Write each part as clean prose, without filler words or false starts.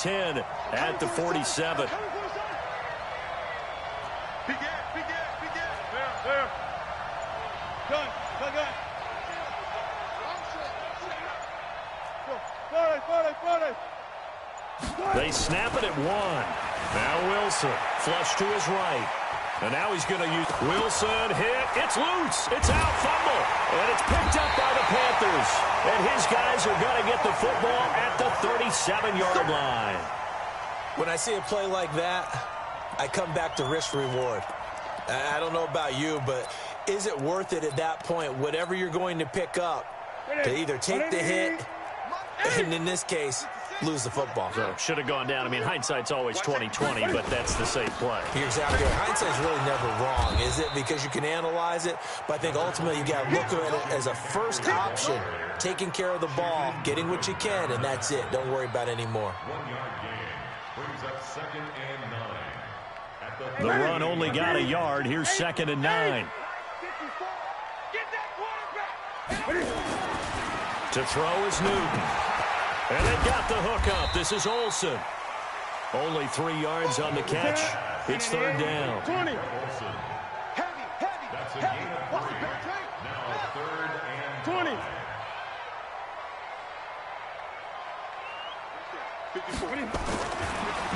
10 at the 47. They snap it at 1. Now Wilson, flush to his right. And now he's going to use Wilson, hit. It's loose. It's out, fumble. And it's picked up by the Panthers. And his guys are going to get the football at the 37-yard line. When I see a play like that, I come back to risk-reward. I don't know about you, but is it worth it at that point, whatever you're going to pick up, to either take the hit, and in this case, lose the football? So should have gone down. I mean, hindsight's always 20/20, but that's the safe play. You're exactly right. Hindsight's really never wrong, is it? Because you can analyze it, but I think ultimately you got to look at it as a first option, taking care of the ball, getting what you can, and that's it. Don't worry about any more. 1-yard gain brings up 2nd and 9. The run only got a yard. Here's 2nd and 9. To throw is Newton. And they got the hook up. This is Olsen. Only 3 yards on the catch. It's 3rd down. 20. That's a gain of 3. Now 3rd and 20.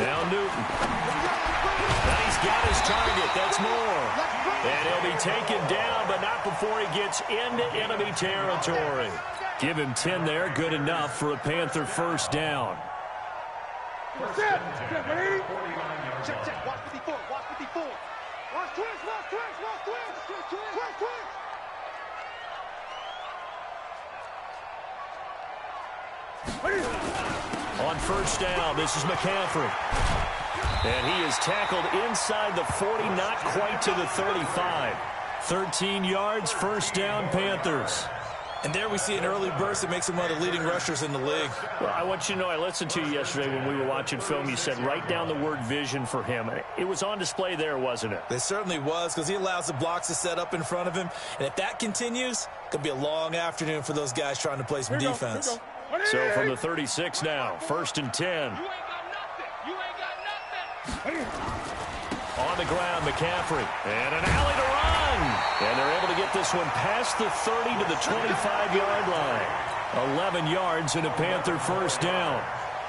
Now Newton. Now he's got his target. That's Moore. And he'll be taken down, but not before he gets into enemy territory. Give him 10 there. Good enough for a Panther first down. Check. Watch 54. Watch 54. Watch twist. On first down, this is McCaffrey. And he is tackled inside the 40, not quite to the 35. 13 yards, first down, Panthers. And there we see an early burst that makes him one of the leading rushers in the league. Well, I want you to know, I listened to you yesterday when we were watching film. You said write down the word vision for him. It was on display there, wasn't it? It certainly was, because he allows the blocks to set up in front of him. And if that continues, it could be a long afternoon for those guys trying to play some defense. So from the 36 now, 1st and 10. On the ground, McCaffrey. And an alley to run. And they're able to get this one past the 30 to the 25-yard line. 11 yards and a Panther first down.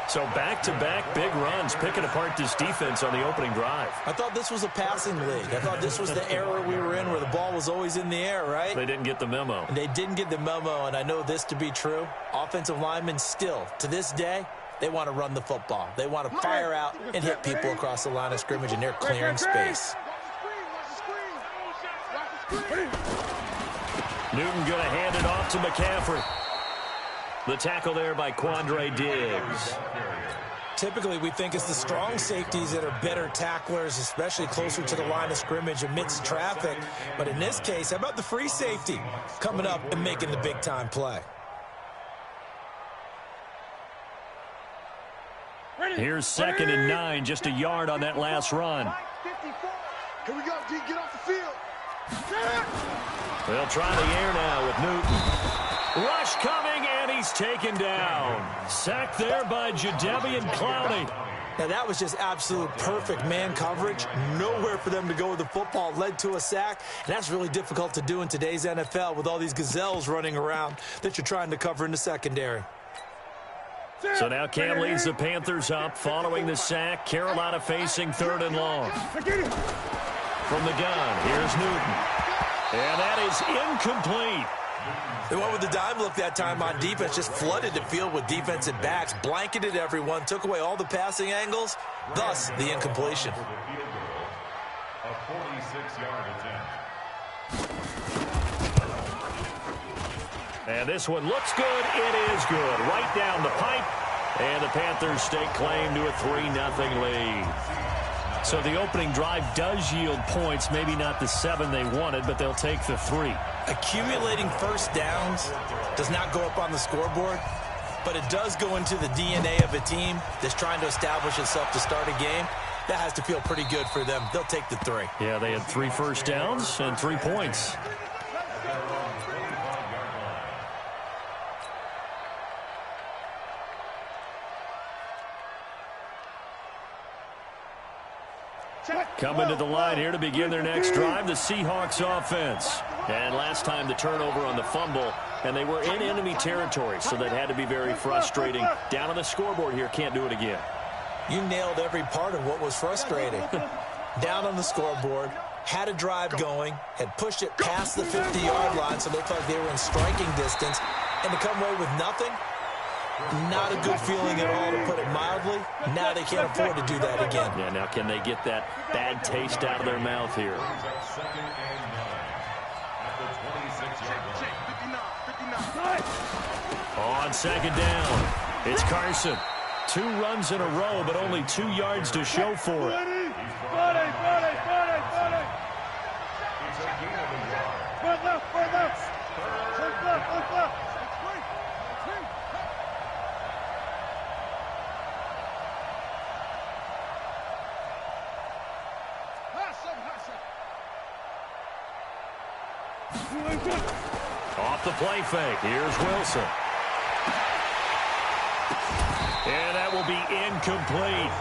So back-to-back big runs, picking apart this defense on the opening drive. I thought this was a passing league. I thought this was the era we were in where the ball was always in the air, right? They didn't get the memo. And they didn't get the memo, and I know this to be true. Offensive linemen still, to this day, they want to run the football. They want to fire out and hit people across the line of scrimmage, and they're clearing space. Newton going to hand it off to McCaffrey. The tackle there by Quandre Diggs. Typically, we think it's the strong safeties that are better tacklers, especially closer to the line of scrimmage amidst traffic. But in this case, how about the free safety coming up and making the big-time play? Here's 2nd and 9, just a yard on that last run. Here we go, D. Get off the field. They'll try the air now with Newton. Rush coming, and he's taken down. Sacked there by Jadeveon Clowney. Now, that was just absolute perfect man coverage. Nowhere for them to go with the football. Led to a sack, and that's really difficult to do in today's NFL with all these gazelles running around that you're trying to cover in the secondary. So now Cam leads the Panthers up following the sack. Carolina facing 3rd and long. From the gun, here's Newton. And that is incomplete. They went with the dime look that time on defense, just flooded the field with defensive backs, blanketed everyone, took away all the passing angles, thus the incompletion. A 46-yard attempt. And this one looks good. It is good. Right down the pipe. And the Panthers stake claim to a 3-0 lead. So the opening drive does yield points. Maybe not the 7 they wanted, but they'll take the 3. Accumulating first downs does not go up on the scoreboard, but it does go into the DNA of a team that's trying to establish itself to start a game. That has to feel pretty good for them. They'll take the 3. Yeah, they had 3 first downs and 3 points. Coming to the line here to begin their next drive, the Seahawks offense. And last time the turnover on the fumble, and they were in enemy territory, so that had to be very frustrating. Down on the scoreboard here, can't do it again. You nailed every part of what was frustrating. Down on the scoreboard, had a drive going, had pushed it past the 50-yard line, so they looked like they were in striking distance, and to come away with nothing, not a good feeling at all, to put it mildly. Now they can't afford to do that again. Yeah, now can they get that bad taste out of their mouth here? On second down, it's Carson. 2 runs in a row, but only 2 yards to show for it. Off the play fake. Here's Wilson. And that will be incomplete.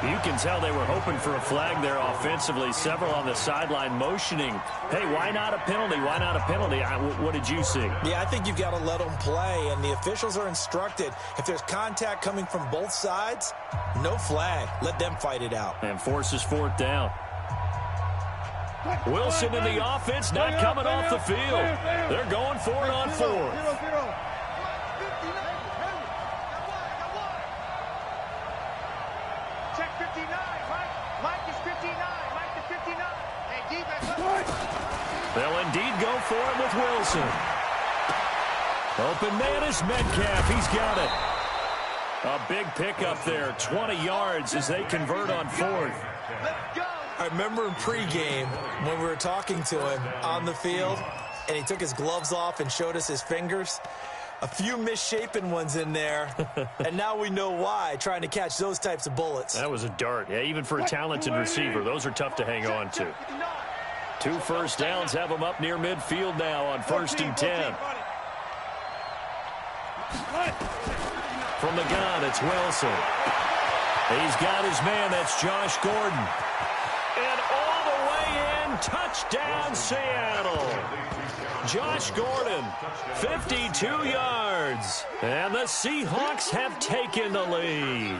You can tell they were hoping for a flag there offensively. Several on the sideline motioning, hey, why not a penalty? Why not a penalty? What did you see? Yeah, I think you've got to let them play, and the officials are instructed, if there's contact coming from both sides, no flag. Let them fight it out. And forces 4th down. Wilson in the offense, not coming off the field. They're going for it on 4th. They'll indeed go for it with Wilson. Open man is Metcalf. He's got it. A big pickup there. 20 yards as they convert on 4th. I remember in pregame when we were talking to him on the field, and he took his gloves off and showed us his fingers. A few misshapen ones in there, and now we know why, trying to catch those types of bullets. That was a dart. Yeah, even for a talented receiver, those are tough to hang on to. 2 first downs have them up near midfield now on 1st and 10. From the gun, it's Wilson. He's got his man. That's Josh Gordon. And all the way in, touchdown Seattle. Josh Gordon, 52 yards. And the Seahawks have taken the lead.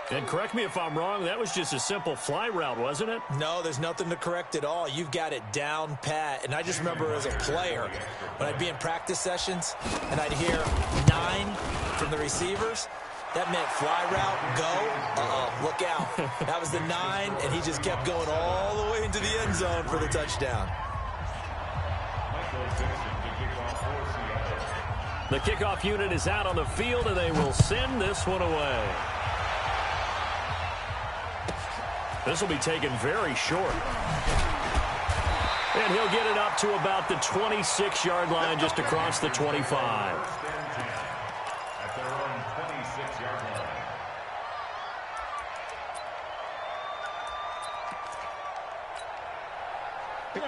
And correct me if I'm wrong, that was just a simple fly route, wasn't it? No, there's nothing to correct at all. You've got it down pat. And I just remember as a player, when I'd be in practice sessions and I'd hear 9 from the receivers, that meant fly route, go, look out. That was the 9, and he just kept going all the way into the end zone for the touchdown. The kickoff unit is out on the field, and they will send this one away. This will be taken very short. And he'll get it up to about the 26-yard line, just across the 25.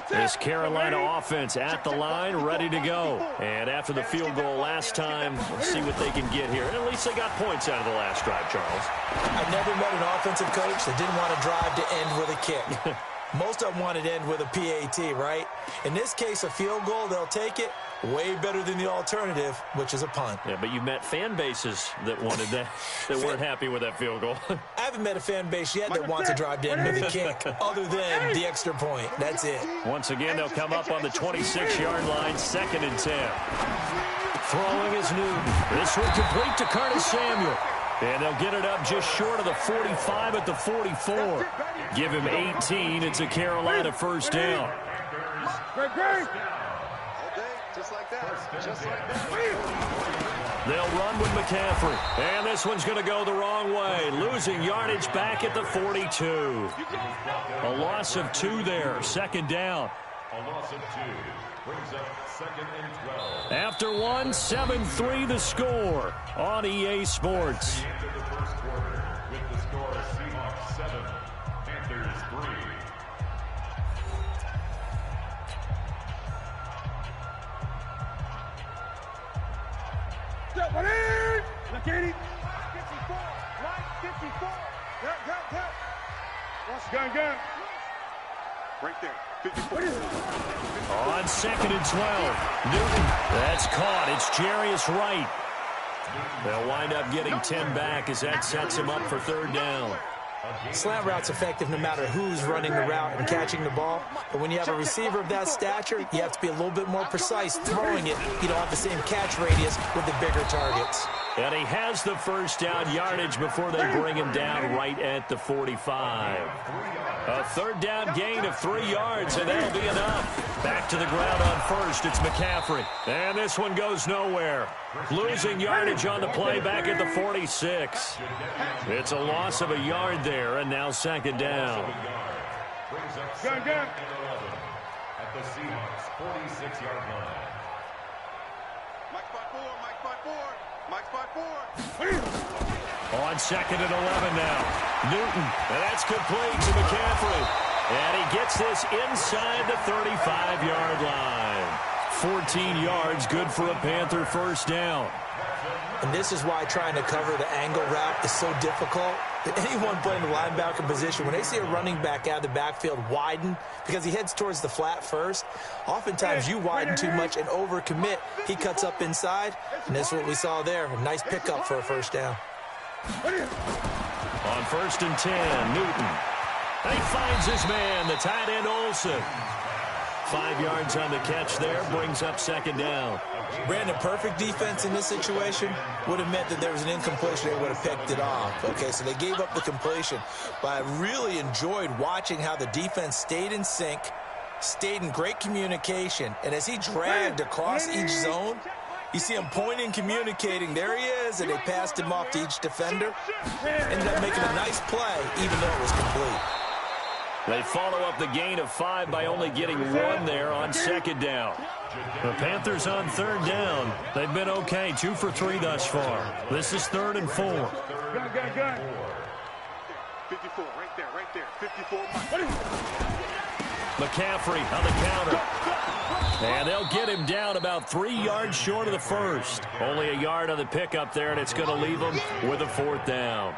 This Carolina offense at the line, ready to go. And after the field goal last time, let's see what they can get here. At least they got points out of the last drive, Charles. I've never met an offensive coach that didn't want to drive to end with a kick. Most of them wanted to end with a PAT, right? In this case, a field goal, they'll take it. Way better than the alternative, which is a punt. Yeah, but you met fan bases that wanted that, that weren't happy with that field goal. I haven't met a fan base yet that wants to drive to end with a kick, other than the extra point. That's it. Once again, they'll come up on the 26-yard line, 2nd and 10. Throwing is Newton. This one complete to Curtis Samuel. And they'll get it up just short of the 45 at the 44. Give him 18. It's a Carolina first down. Just like that. Just like that. They'll run with McCaffrey. And this one's going to go the wrong way. Losing yardage back at the 42. A loss of 2 there. 2nd down. A loss of 2 brings up 2nd and 12. After 1, 7-3 the score on EA Sports. The end of the first quarter with the score Seahawks 7, Panthers 3. Gun. Right there. 54. On 2nd and 12. Newton. That's caught. It's Jarius Wright. They'll wind up getting 10 back as that sets him up for 3rd down. Slant route's effective no matter who's running the route and catching the ball. But when you have a receiver of that stature, you have to be a little bit more precise throwing it. You don't have the same catch radius with the bigger targets. And he has the 1st down yardage before they bring him down right at the 45. A 3rd down gain of 3 yards, and that'll be enough. Back to the ground on 1st. It's McCaffrey. And this one goes nowhere. Losing yardage on the play back at the 46. It's a loss of a yard there, and now 2nd down. Gun. At the Seahawks 46-yard line. Mike spot 4. On 2nd and 11 now. Newton, and that's complete to McCaffrey. And he gets this inside the 35-yard line. 14 yards, good for a Panther 1st down. And this is why trying to cover the angle route is so difficult. Anyone playing the linebacker position, when they see a running back out of the backfield widen because he heads towards the flat first, oftentimes you widen too much and overcommit. He cuts up inside, and that's what we saw there. A nice pickup for a 1st down. On 1st and 10, Newton. And he finds his man, the tight end Olsen. 5 yards on the catch there, brings up 2nd down. Brandon, perfect defense in this situation would have meant that there was an incompletion. They would have picked it off. Okay, so they gave up the completion. But I really enjoyed watching how the defense stayed in sync, stayed in great communication. And as he dragged across each zone, you see him pointing, communicating. There he is, and they passed him off to each defender. Ended up making a nice play, even though it was complete. They follow up the gain of 5 by only getting 1 there on 2nd down. The Panthers on 3rd down. They've been okay, 2 for 3 thus far. This is 3rd and 4. Gun. 54, right there. 54. McCaffrey on the counter. And they'll get him down about 3 yards short of the 1st. Only a yard on the pickup there, and it's going to leave them with a 4th down.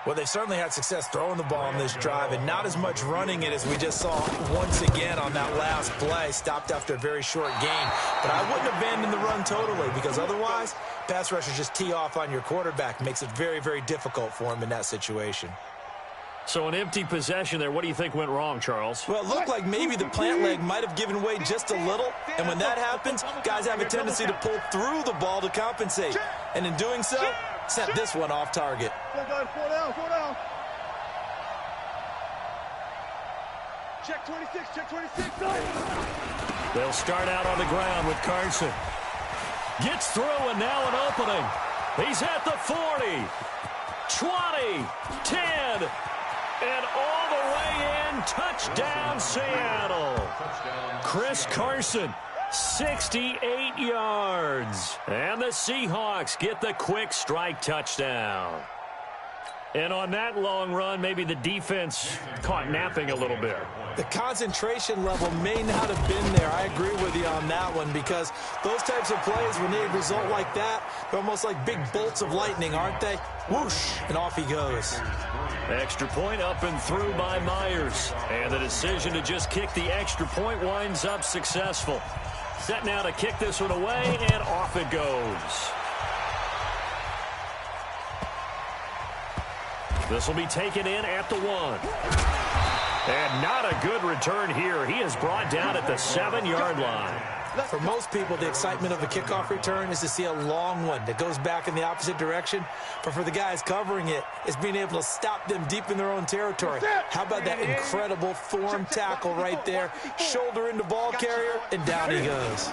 Well, they've certainly had success throwing the ball on this drive and not as much running it as we just saw once again on that last play. Stopped after a very short gain. But I wouldn't abandon the run totally because otherwise, pass rushers just tee off on your quarterback. Makes it very, very difficult for him in that situation. So an empty possession there. What do you think went wrong, Charles? Well, it looked like maybe the plant leg might have given way just a little. And when that happens, guys have a tendency to pull through the ball to compensate. And in doing so, sent this one off target. 4 down. Check 26. They'll start out on the ground with Carson. Gets through, and now an opening. He's at the 40, 20, 10, and all the way in. Touchdown, Seattle. Chris Carson, 68 yards. And the Seahawks get the quick strike touchdown. And on that long run, maybe the defense caught napping a little bit. The concentration level may not have been there. I agree with you on that one because those types of plays, when they result like that, they're almost like big bolts of lightning, aren't they? Whoosh, and off he goes. Extra point up and through by Myers. And the decision to just kick the extra point winds up successful. Set now to kick this one away, and off it goes. This will be taken in at the 1. And not a good return here. He is brought down at the 7-yard line. For most people, the excitement of a kickoff return is to see a long one that goes back in the opposite direction. But for the guys covering it, it's being able to stop them deep in their own territory. How about that incredible form tackle right there? Shoulder into ball carrier, and down he goes.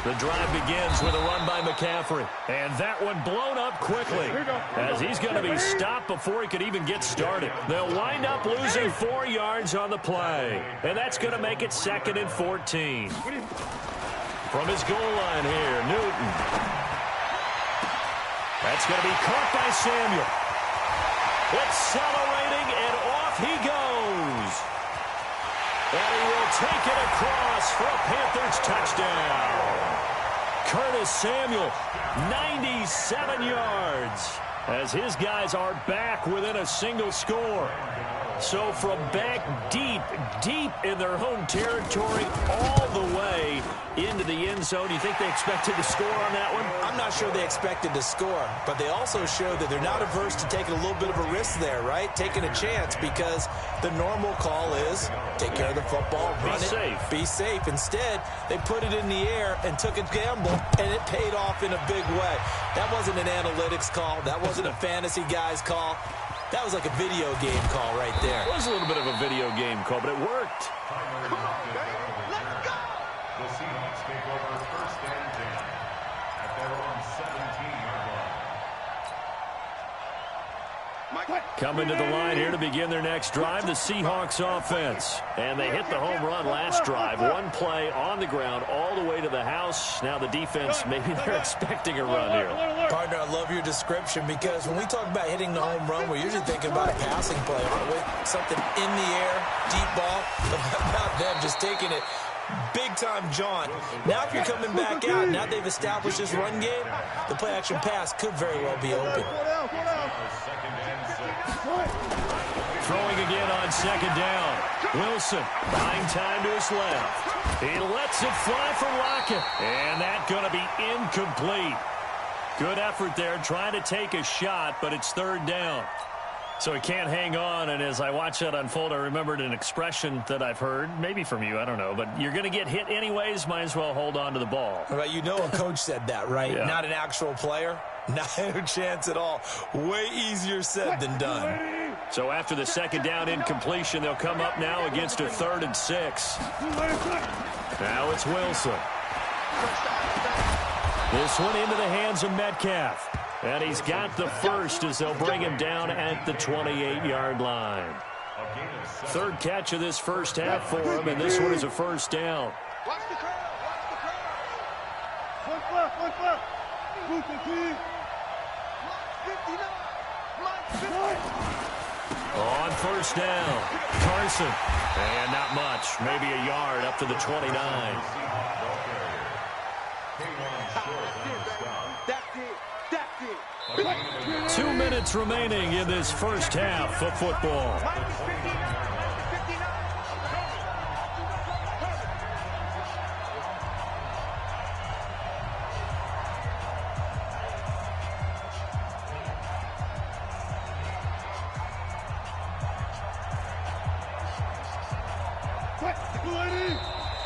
The drive begins with a run by McCaffrey. And that one blown up quickly as he's going to be stopped before he could even get started. They'll wind up losing 4 yards on the play. And that's going to make it 2nd and 14. From his goal line here, Newton. That's going to be caught by Samuel. Accelerating, and off he goes. And he will take it across for a Panthers touchdown. Curtis Samuel, 97 yards, as his guys are back within a single score. So from back deep in their own territory, all the way into the end zone, you think they expected to score on that one? I'm not sure they expected to score, but they also showed that they're not averse to taking a little bit of a risk there, right? Taking a chance, because the normal call is take care of the football, run it, be safe. Instead, they put it in the air and took a gamble, and it paid off in a big way. That wasn't an analytics call. That wasn't a fantasy guy's call. That was like a video game call right there. It was a little bit of a video game call, but it worked. Come on, baby. Let's go. The Seahawks take over first and 10 at their own 17-yard line. Coming to the line here to begin their next drive, the Seahawks offense. And they hit the home run last drive. One play on the ground all the way to the house. Now the defense, maybe they're expecting a run here. Partner, I love your description, because when we talk about hitting the home run, we're usually thinking about a passing play, aren't we? Something in the air, deep ball. But how about them just taking it big-time jaunt? Now if you're coming back out, now they've established this run game, the play-action pass could very well be open. Throwing again on second down. Wilson buying time to his left. He lets it fly for Lockett. And that's going to be incomplete. Good effort there, trying to take a shot, but it's third down. So he can't hang on, and as I watch that unfold, I remembered an expression that I've heard, maybe from you, I don't know, but you're going to get hit anyways, might as well hold on to the ball. Right, you know a coach said that, right? Yeah. Not an actual player. Not a chance at all. Way easier said than done. So after the second down incompletion, they'll come up now against a 3rd and 6. Now it's Wilson. This one into the hands of Metcalf. And he's got the first as they'll bring him down at the 28-yard line. Third catch of this first half for him, and this one is a first down. Watch the crowd. Watch the crowd. One flip. 59. On first down, Carson. And not much, maybe a yard up to the 29. That's it. 2 minutes remaining in this first half of football.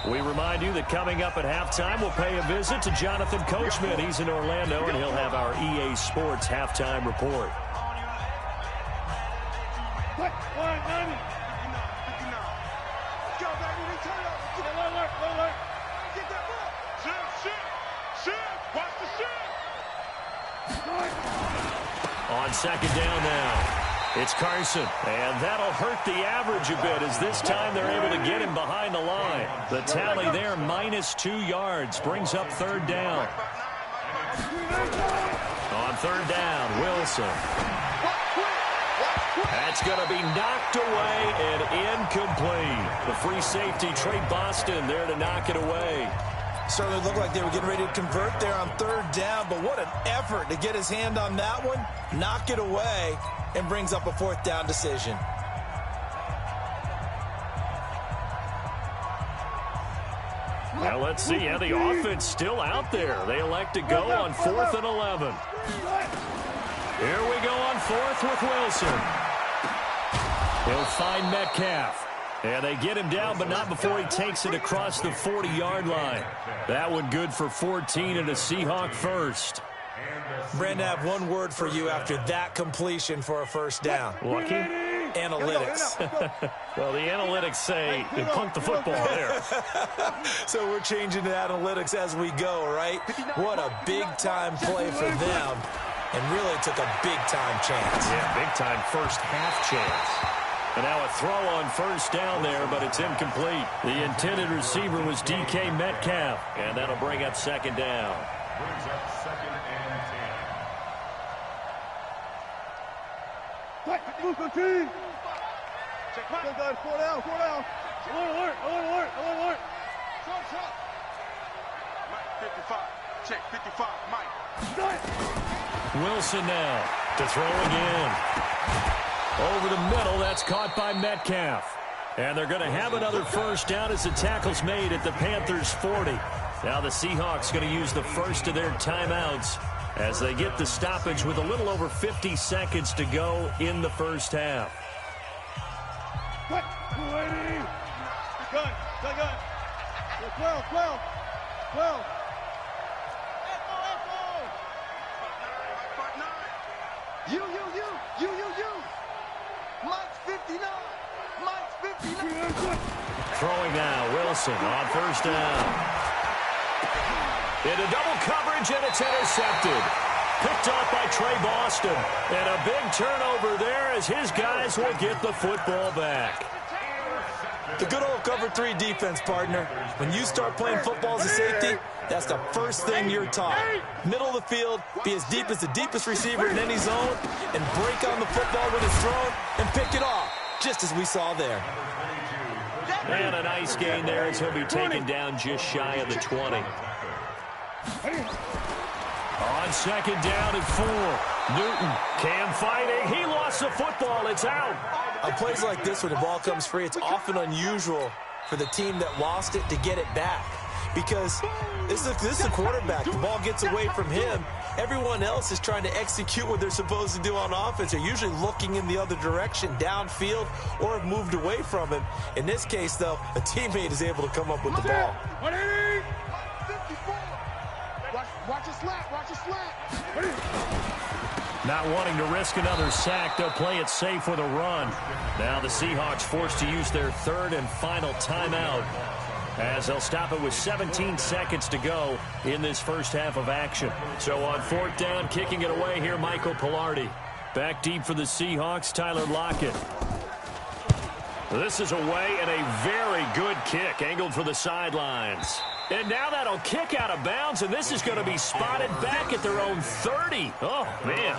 We remind you that coming up at halftime, we'll pay a visit to Jonathan Coachman. He's in Orlando, and he'll have our EA Sports halftime report. On second down now. It's Carson, and that'll hurt the average a bit as this time they're able to get him behind the line. The tally there, -2 yards, brings up third down. On third down, Wilson. That's going to be knocked away and incomplete. The free safety, Trey Boston, there to knock it away. Certainly looked like they were getting ready to convert there on third down, but what an effort to get his hand on that one, knock it away, and brings up a fourth down decision. Now let's see how the offense still out there. They elect to go on 4th and 11. Here we go on 4th with Wilson. He'll find Metcalf. And they get him down, but not before he takes it across the 40-yard line. That one good for 14 and a Seahawk first. Brandon, I have one word for you after that completion for a first down. Lucky? Analytics. Well, the analytics say you punt the football there. So we're changing to analytics as we go, right? What a big-time play for them, and really took a big-time chance. Yeah, big-time first half chance. And now a throw on first down there, but it's incomplete. The intended receiver was DK Metcalf, and that'll bring up second down. Brings up 2nd and 10. Check back. Go, guys. 4 down. Alert. Mike, 55. Check, 55. Mike. Wilson now to throw again. Over the middle, that's caught by Metcalf. And they're going to have another first down as the tackle's made at the Panthers' 40. Now the Seahawks going to use the first of their timeouts as they get the stoppage with a little over 50 seconds to go in the first half. Cut. 280. Gun. 12. You. Mike's 59. Throwing now, Wilson on first down. Into double coverage, and it's intercepted. Picked off by Trey Boston. And a big turnover there as his guys will get the football back. The good old cover 3 defense, partner. When you start playing football as a safety, that's the first thing you're taught. Middle of the field, be as deep as the deepest receiver in any zone, and break on the football when it's thrown and pick it off, just as we saw there. And a nice gain there as he'll be taken down just shy of the 20. On second down and 4. Newton, Cam fighting. He lost the football. It's out. On plays like this, when the ball comes free, it's often unusual for the team that lost it to get it back. Because this is a quarterback. The ball gets away from him. Everyone else is trying to execute what they're supposed to do on offense. They're usually looking in the other direction, downfield, or have moved away from him. In this case, though, a teammate is able to come up with the ball. 180. 54. Watch a slap. Not wanting to risk another sack, they'll play it safe with a run. Now the Seahawks forced to use their third and final timeout as they'll stop it with 17 seconds to go in this first half of action. So on fourth down, kicking it away here, Michael Pilardi. Back deep for the Seahawks, Tyler Lockett. This is away and a very good kick, angled for the sidelines. And now that'll kick out of bounds, and this is going to be spotted back at their own 30. Oh, man.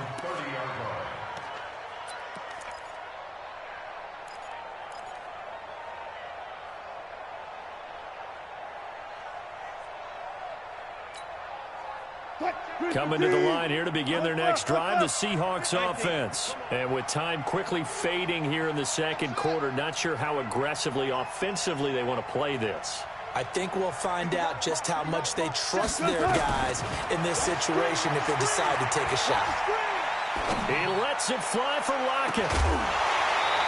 Coming to the line here to begin their next drive, the Seahawks offense. And with time quickly fading here in the second quarter, not sure how aggressively, offensively they want to play this. I think we'll find out just how much they trust their guys in this situation if they decide to take a shot. He lets it fly for Lockett.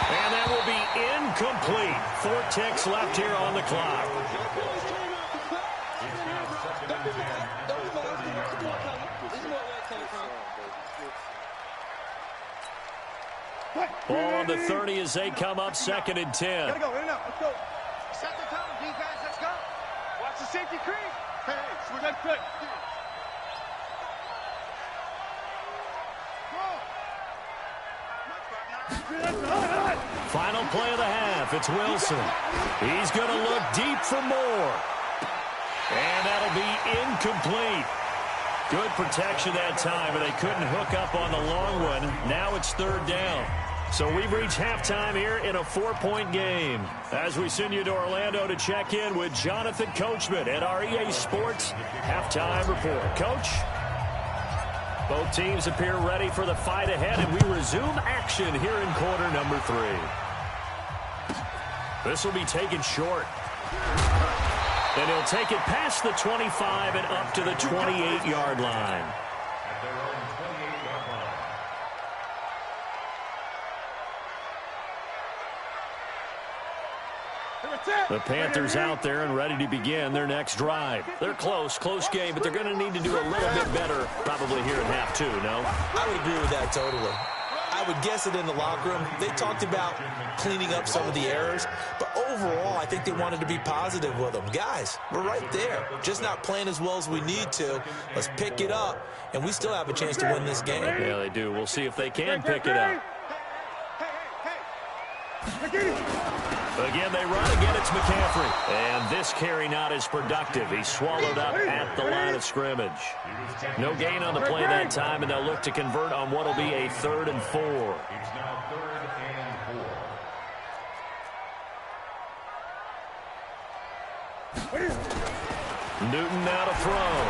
And that will be incomplete. 4 ticks left here on the clock. Ball on the 30 as they come up second and 10. Gotta go, in and out, let's go. Set the tone, defense, let's go. Watch the safety crease. Hey, switch good. Final play of the half. It's Wilson. He's going to look deep for more. And that'll be incomplete. Good protection that time, but they couldn't hook up on the long one. Now it's third down. So we've reached halftime here in a 4-point game. As we send you to Orlando to check in with Jonathan Coachman at our EA Sports Halftime Report. Coach? Both teams appear ready for the fight ahead, and we resume action here in quarter number 3. This will be taken short. And he'll take it past the 25 and up to the 28-yard line. The Panthers out there and ready to begin their next drive. They're close game, but they're going to need to do a little bit better probably here in half 2, no? I would agree with that totally. I would guess it in the locker room. They talked about cleaning up some of the errors, but overall, I think they wanted to be positive with them. Guys, we're right there. Just not playing as well as we need to. Let's pick it up, and we still have a chance to win this game. Yeah, they do. We'll see if they can pick it up. Again, they run. Again, it's McCaffrey. And this carry not as productive. He's swallowed up at the line of scrimmage. No gain on the play that time, and they'll look to convert on what will be a 3rd and 4. It's now 3rd and 4. Newton now to throw.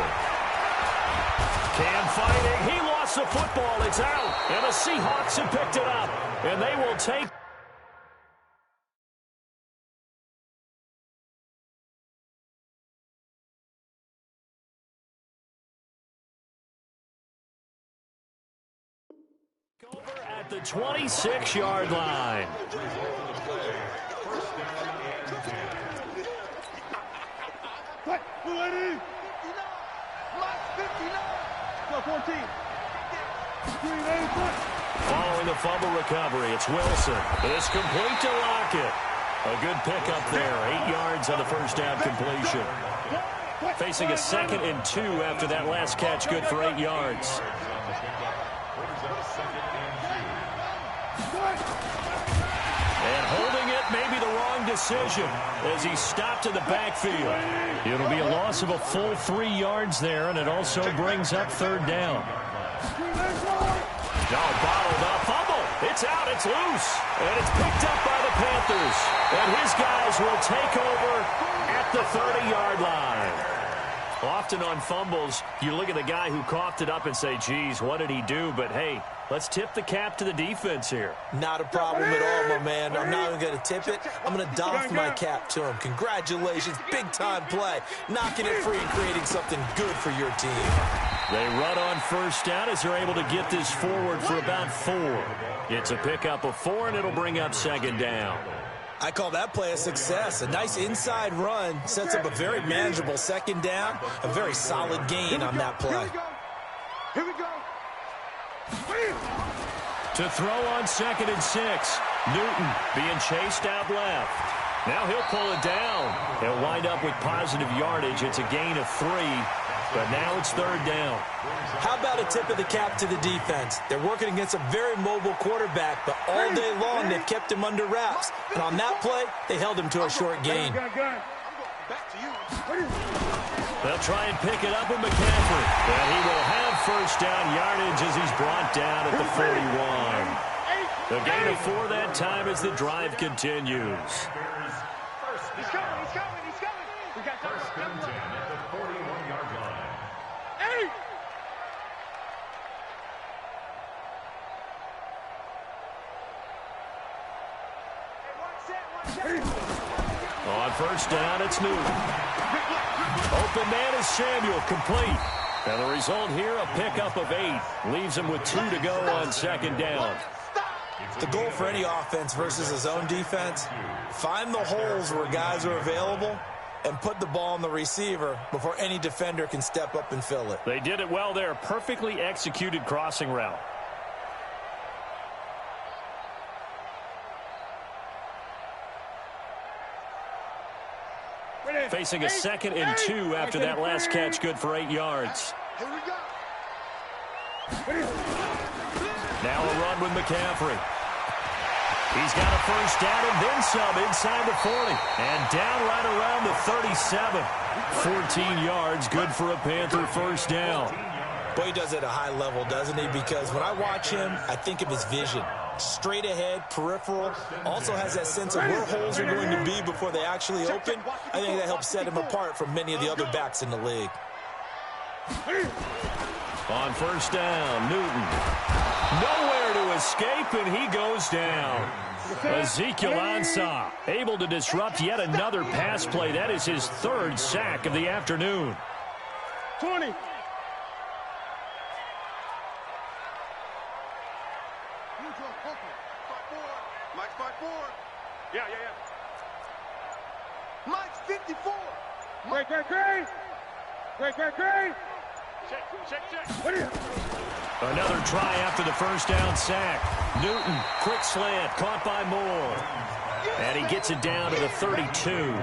Cam fighting. He lost the football. It's out. And the Seahawks have picked it up. And they will take... over at the 26-yard line. Following the fumble recovery, it's Wilson. It's complete to Lockett. A good pickup there. 8 yards on the first down completion. Facing a 2nd and 2 after that last catch, good for 8 yards. And holding it may be the wrong decision as he stopped in the backfield. It'll be a loss of a full 3 yards there, and it also brings up 3rd down. Now bottled up, fumble. It's out, it's loose, and it's picked up by the Panthers. And his guys will take over at the 30-yard line. Often on fumbles, you look at the guy who coughed it up and say, geez, what did he do? But, hey, let's tip the cap to the defense here. Not a problem at all, my man. I'm not even going to tip it. I'm going to doff my cap to him. Congratulations. Big-time play. Knocking it free and creating something good for your team. They run on first down as they're able to get this forward for about 4. It's a pickup of 4, and it'll bring up 2nd down. I call that play a success. A nice inside run sets up a very manageable 2nd down. A very solid gain on that play. Here we go. To throw on 2nd and 6. Newton being chased out left. Now he'll pull it down. He'll wind up with positive yardage. It's a gain of 3, but now it's 3rd down. How about a tip of the cap to the defense? They're working against a very mobile quarterback, but all day long they've kept him under wraps. And on that play, they held him to a short gain. They'll try and pick it up with McCaffrey. And he will have first down yardage as he's brought down at the 41. The gain of 4 that time as the drive continues. He's coming, he's coming, he's coming. We got First and 10 at the 41-yard line. 8. On first down, it's Newton. Open man is Samuel, complete. And the result here, a pickup of 8. Leaves him with 2 to go on 2nd down. The goal for any offense versus his own defense, find the holes where guys are available and put the ball on the receiver before any defender can step up and fill it. They did it well there. Perfectly executed crossing route. Facing a 2nd and 2 after that last catch, good for 8 yards. Here we go. Now a run with McCaffrey. He's got a first down and then some inside the 40. And down right around the 37. 14 yards, good for a Panther first down. Boy, he does it at a high level, doesn't he? Because when I watch him, I think of his vision. Straight ahead, peripheral, also has that sense of where holes are going to be before they actually open. I think that helps set him apart from many of the other backs in the league. On first down, Newton. Nowhere to escape, and he goes down. Ezekiel Ansah able to disrupt yet another pass play. That is his 3rd sack of the afternoon. 20. Mike's 54. Yeah. Mike's 54. Great. Check. Another try after the first down sack. Newton, quick slant, caught by Moore. And he gets it down to the 32.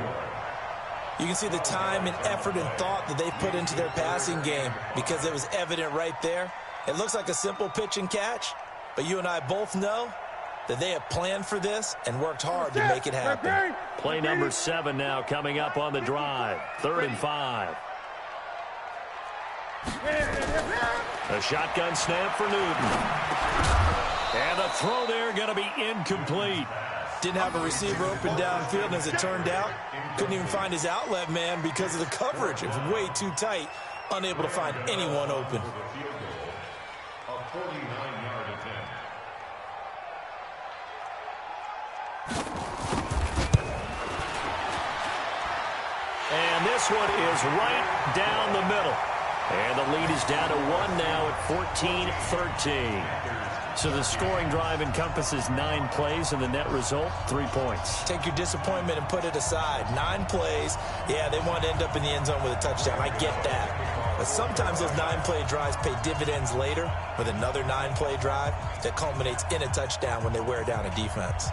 You can see the time and effort and thought that they put into their passing game because it was evident right there. It looks like a simple pitch and catch, but you and I both know that they have planned for this and worked hard to make it happen. Play number 7 now coming up on the drive. 3rd and 5. A shotgun snap for Newton. And the throw there going to be incomplete. Didn't have a receiver open downfield, and as it turned out, couldn't even find his outlet man because of the coverage. It was way too tight, unable to find anyone open. 49-yard attempt. And this one is right down the middle. And the lead is down to 1 now at 14-13. So the scoring drive encompasses 9 plays, and the net result, 3 points. Take your disappointment and put it aside. 9 plays. Yeah, they want to end up in the end zone with a touchdown. I get that. But sometimes those 9-play drives pay dividends later with another 9-play drive that culminates in a touchdown when they wear down a defense.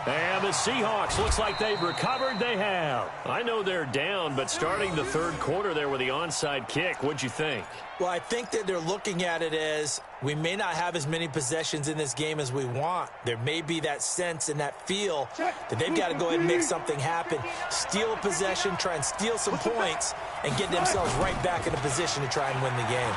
And the Seahawks, looks like they've recovered. They have. I know they're down, but starting the third quarter there with the onside kick, what'd you think? Well, I think that they're looking at it as we may not have as many possessions in this game as we want. There may be that sense and that feel that they've got to go ahead and make something happen. Steal a possession, try and steal some points, and get themselves right back in a position to try and win the game.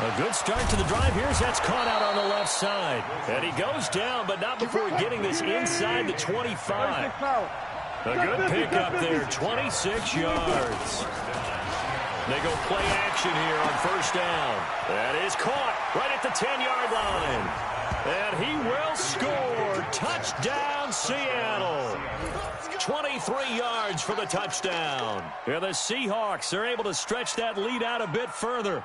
A good start to the drive. Here's that's caught out on the left side. And he goes down, but not before getting this inside the 25. A good pickup there, 26 yards. They go play action here on first down. That is caught right at the 10-yard line. And he will score. Touchdown, Seattle. 23 yards for the touchdown. And the Seahawks are able to stretch that lead out a bit further.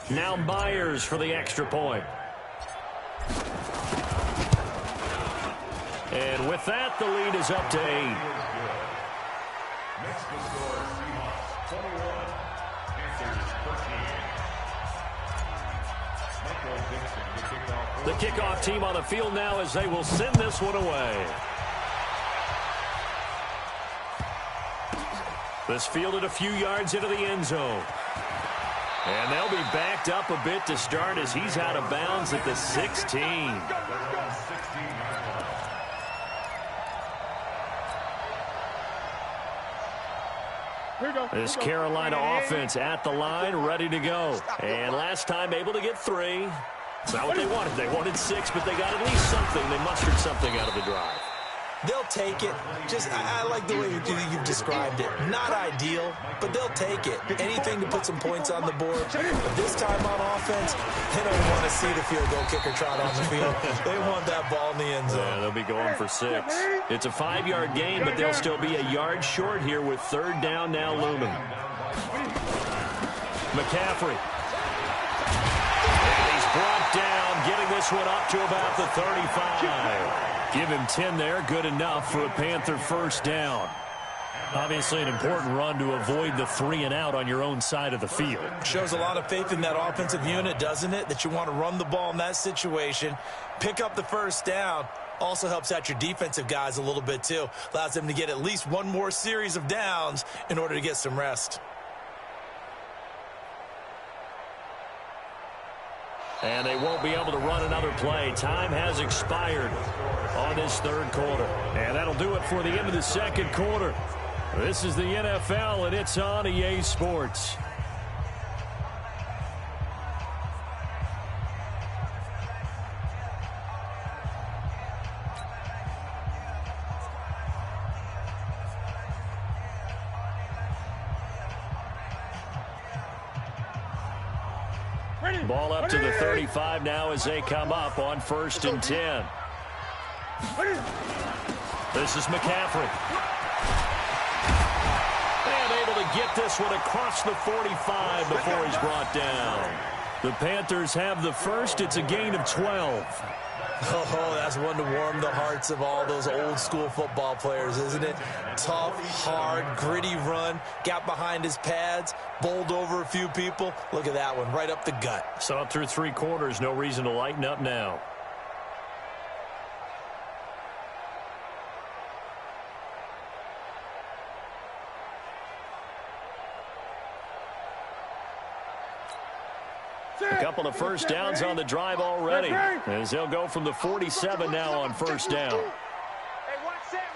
Now Myers for the extra point. And with that, the lead is up to 8. Next to score, Seahawks 21, Panthers 13. The kickoff team on the field now as they will send this one away. This fielded a few yards into the end zone. And they'll be backed up a bit to start as he's out of bounds at the 16. This Carolina offense at the line, ready to go. And last time able to get 3. It's not what they wanted. They wanted 6, but they got at least something. They mustered something out of the drive. They'll take it. I like the way you've described it. Not ideal, but they'll take it. Anything to put some points on the board. But this time on offense, they don't want to see the field goal kicker trot on the field. They want that ball in the end zone. Yeah, they'll be going for 6. It's a 5-yard gain, but they'll still be a yard short here with third down now looming. McCaffrey. And he's brought down, getting this one up to about the 35. Give him 10 there, good enough for a Panther first down. Obviously an important run to avoid the 3 and out on your own side of the field. Shows a lot of faith in that offensive unit, doesn't it? That you want to run the ball in that situation, pick up the first down. Also helps out your defensive guys a little bit too. Allows them to get at least one more series of downs in order to get some rest. And they won't be able to run another play. Time has expired on this third quarter. And that'll do it for the end of the second quarter. This is the NFL, and it's on EA Sports. Ball up to the 35 now as they come up on 1st and 10. This is McCaffrey. And able to get this one across the 45 before he's brought down. The Panthers have the first. It's a gain of 12. Oh, that's one to warm the hearts of all those old school football players, isn't it? Tough, hard, gritty run. Got behind his pads, bowled over a few people. Look at that one, right up the gut. Saw it through 3 quarters. No reason to lighten up now. A couple of first downs on the drive already, as they'll go from the 47 now on first down. Hey, watch that.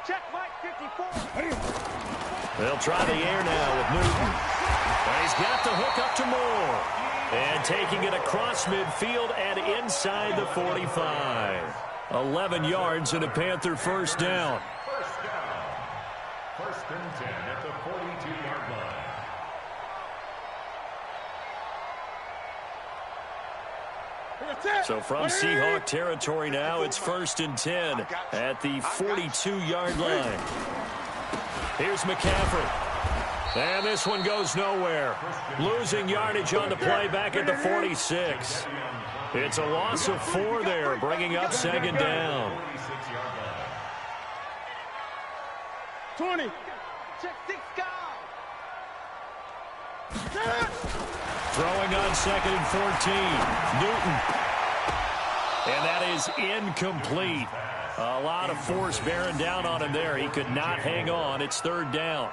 Check Mike 54. They'll try the air now with Newton. And he's got the hook up to Moore. And taking it across midfield and inside the 45. 11 yards and a Panther first down. First down. First and 10 at the 42-yard line. So from Seahawk territory now, it's first and 10 at the 42-yard line. Here's McCaffrey. And this one goes nowhere. Losing yardage on the play back at the 46. It's a loss of 4 there, bringing up second down. 20. Check 6 guys. Throwing on second and 14. Newton. And that is incomplete. A lot of force bearing down on him there. He could not hang on. It's third down.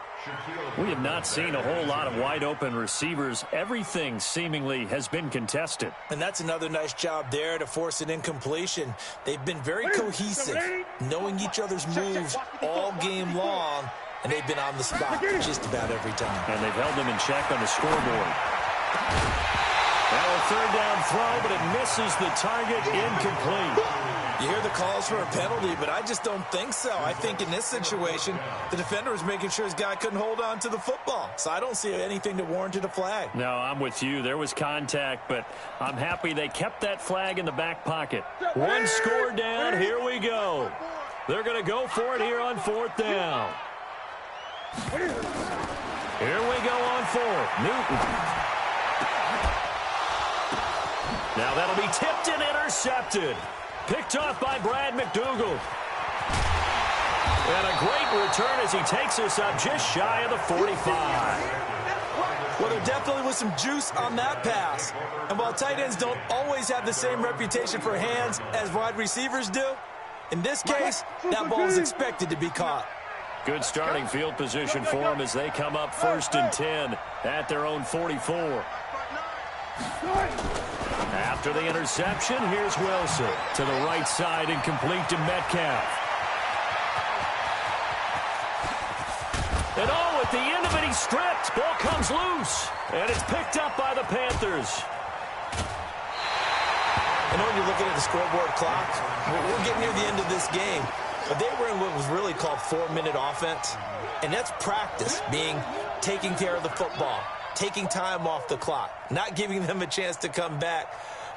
We have not seen a whole lot of wide-open receivers. Everything seemingly has been contested. And that's another nice job there to force an incompletion. They've been very cohesive, knowing each other's moves all game long, and they've been on the spot just about every time. And they've held them in check on the scoreboard. Now a third down throw, but it misses the target, incomplete. You hear the calls for a penalty, but I just don't think so. I think in this situation, the defender was making sure his guy couldn't hold on to the football. So I don't see anything that warranted a flag. No, I'm with you. There was contact, but I'm happy they kept that flag in the back pocket. One score down. Here we go. They're going to go for it here on fourth down. Here we go on fourth. Newton. Now that'll be tipped and intercepted. Picked off by Brad McDougal. And a great return as he takes us up just shy of the 45. Well, there definitely was some juice on that pass. And while tight ends don't always have the same reputation for hands as wide receivers do, in this case, that ball is expected to be caught. Good starting field position for them as they come up first and 10 at their own 44. After the interception, here's Wilson to the right side and complete to Metcalf. And oh, at the end of it, he's stripped. Ball comes loose, and it's picked up by the Panthers. I know when you're looking at the scoreboard clock, we're getting near the end of this game, but they were in what was really called 4-minute offense, and that's practice, being taking care of the football, taking time off the clock, not giving them a chance to come back.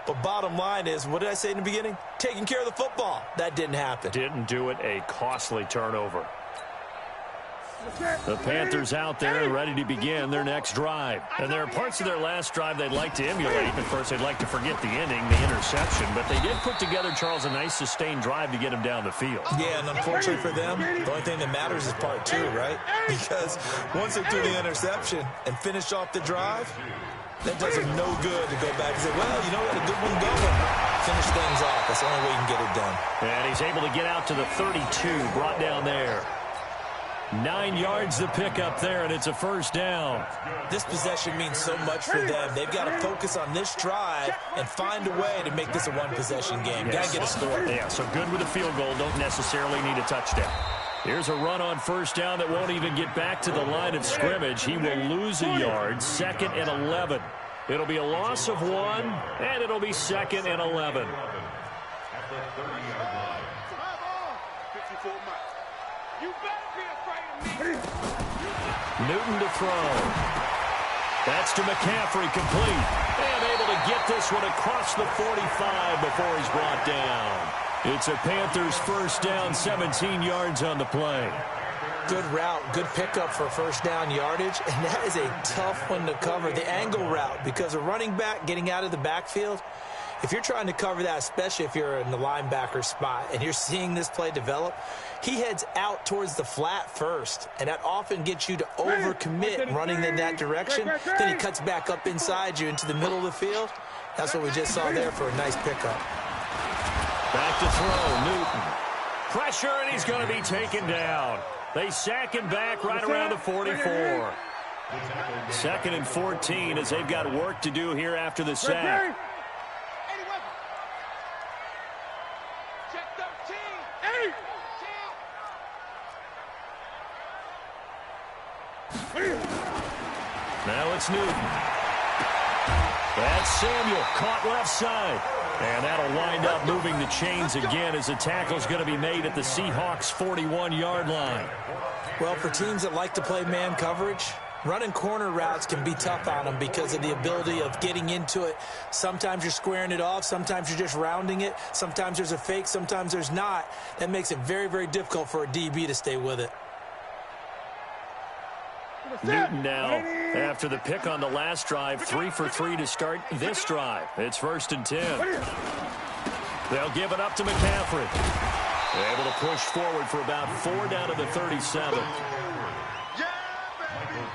But bottom line is, what did I say in the beginning? Taking care of the football. That didn't happen. Didn't do it. A costly turnover. The Panthers out there and ready to begin their next drive. And there are parts of their last drive they'd like to emulate. Of course, they'd like to forget the inning, the interception. But they did put together, Charles, a nice sustained drive to get him down the field. Yeah, and unfortunately for them, the only thing that matters is part 2, right? Because once they threw the interception and finished off the drive, that does them no good to go back and say, well, you know, we had a good one going. Finish things off. That's the only way you can get it done. And he's able to get out to the 32, brought down there. 9 yards the pickup there, and it's a first down. This possession means so much for them. They've got to focus on this drive and find a way to make this a one-possession game. Yes. Got to get a score. Yeah, so good with a field goal. Don't necessarily need a touchdown. Here's a run on first down that won't even get back to the line of scrimmage. He will lose a yard, second and 11. It'll be a loss of 1, and it'll be second and 11. At the 30-yard line. You better be afraid of me. Newton to throw. That's to McCaffrey, complete. And able to get this one across the 45 before he's brought down. It's a Panthers first down, 17 yards on the play. Good route, good pickup for first down yardage, and that is a tough one to cover, the angle route, because a running back getting out of the backfield, if you're trying to cover that, especially if you're in the linebacker spot and you're seeing this play develop, he heads out towards the flat first, and that often gets you to overcommit running in that direction. Then he cuts back up inside you into the middle of the field. That's what we just saw there for a nice pickup. Back to throw, Newton. Pressure, and he's going to be taken down. They sack him back right around the 44. Second and 14 as they've got work to do here after the sack. Now it's Newton. That's Samuel, caught left side. And that'll wind up moving the chains again as the tackle's going to be made at the Seahawks' 41-yard line. Well, for teams that like to play man coverage, running corner routes can be tough on them because of the ability of getting into it. Sometimes you're squaring it off. Sometimes you're just rounding it. Sometimes there's a fake. Sometimes there's not. That makes it very, very difficult for a DB to stay with it. Newton now, after the pick on the last drive, 3 for 3 to start this drive. It's 1st and 10. They'll give it up to McCaffrey. Able to push forward for about 4 down to the 37. Michael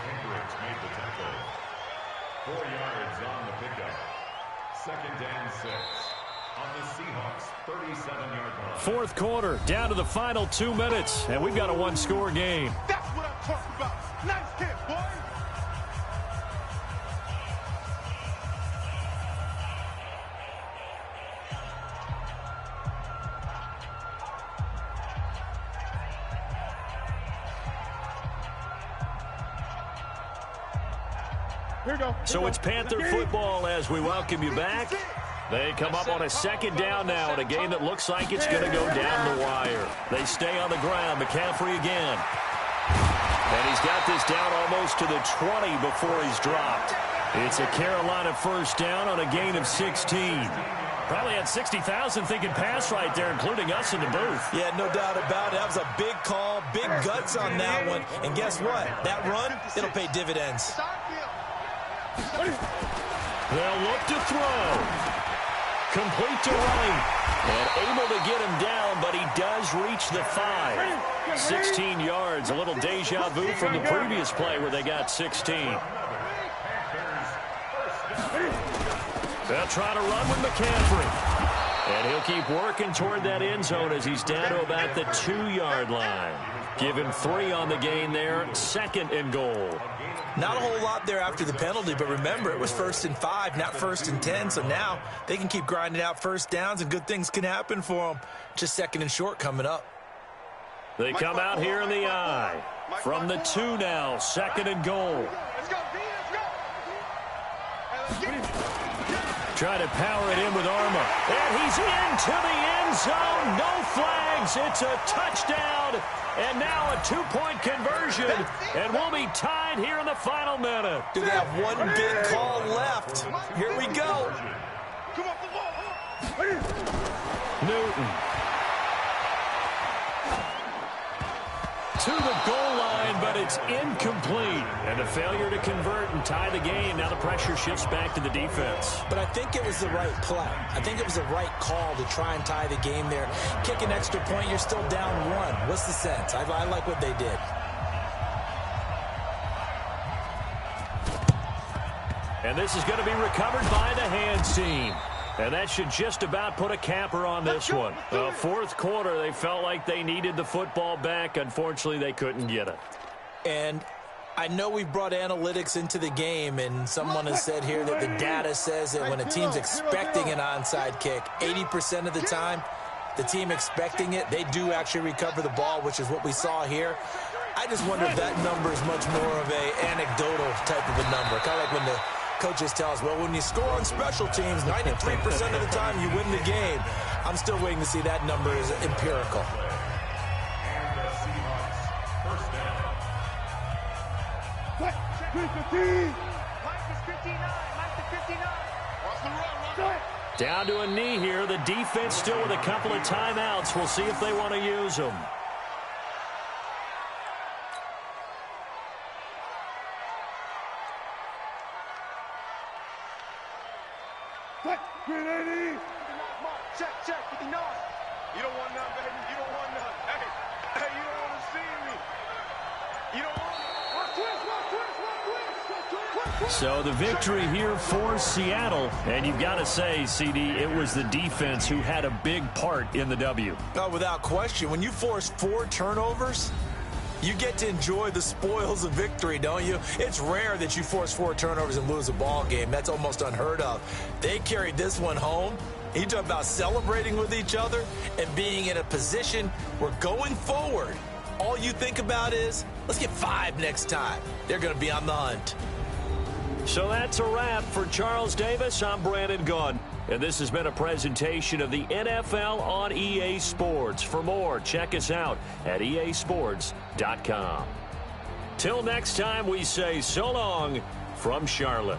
Kendricks made the tackle. 4 yards on the pickup. 2nd and 6 on the Seahawks' 37-yard line. Fourth quarter, down to the final 2 minutes, and we've got a one-score game. That's what I'm talking about. Nice kick, boy. Here we go. So it's Panther football as we welcome you back. They come up on a 2nd down now in a game that looks like it's going to go down the wire. They stay on the ground. McCaffrey again. And he's got this down almost to the 20 before he's dropped. It's a Carolina 1st down on a gain of 16. Probably had 60,000 thinking pass right there, including us in the booth. Yeah, no doubt about it. That was a big call, big guts on that one. And guess what? That run, it'll pay dividends. They'll look to throw. Complete to Wright. And able to get him down, but he does reach the 5. 16 yards, a little deja vu from the previous play where they got 16. They'll try to run with McCaffrey. And he'll keep working toward that end zone as he's down to about the 2-yard line. Give him 3 on the gain there, 2nd and goal. Not a whole lot there after the penalty, but remember, it was 1st and 5, not 1st and 10, so now they can keep grinding out 1st downs and good things can happen for them. Just 2nd and short coming up. They come out here in the eye. From the 2 now, 2nd and goal. Let's go, B, let's go. Try to power it in with Arma. And he's into the end zone. No flags. It's a touchdown. And now a 2-point conversion. And we'll be tied here in the final minute. Do they have one big call left? Here we go. Come on, come on. Newton. To the goal line, but it's incomplete. And a failure to convert and tie the game. Now the pressure shifts back to the defense. But I think it was the right play. I think it was the right call to try and tie the game there. Kick an extra point, you're still down 1. What's the sense? I like what they did. And this is going to be recovered by the hands team. And that should just about put a capper on this one. Fourth quarter, they felt like they needed the football back. Unfortunately, they couldn't get it. And I know we brought analytics into the game, and someone has said here that the data says that when a team's expecting an onside kick, 80% of the time, the team expecting it, they do actually recover the ball, which is what we saw here. I just wonder if that number is much more of an anecdotal type of a number, kind of like when the coaches tell us, well, when you score on special teams, 93% of the time you win the game. I'm still waiting to see that number is empirical. And the Seahawks, 1st down. Mike is 59. Mike is 59. Watch the run. Down to a knee here. The defense still with a couple of timeouts. We'll see if they want to use them. Check, 59. You don't want none, baby. You don't want none. Hey, you don't want to see me. You don't want it. So the victory here for Seattle. And you've got to say, CD, it was the defense who had a big part in the W. Oh, without question. When you force 4 turnovers, you get to enjoy the spoils of victory, don't you? It's rare that you force 4 turnovers and lose a ball game. That's almost unheard of. They carried this one home. You talk about celebrating with each other and being in a position where going forward, all you think about is, let's get 5 next time. They're going to be on the hunt. So that's a wrap. For Charles Davis, I'm Brandon Gunn. And this has been a presentation of the NFL on EA Sports. For more, check us out at easports.com. Till next time, we say so long from Charlotte.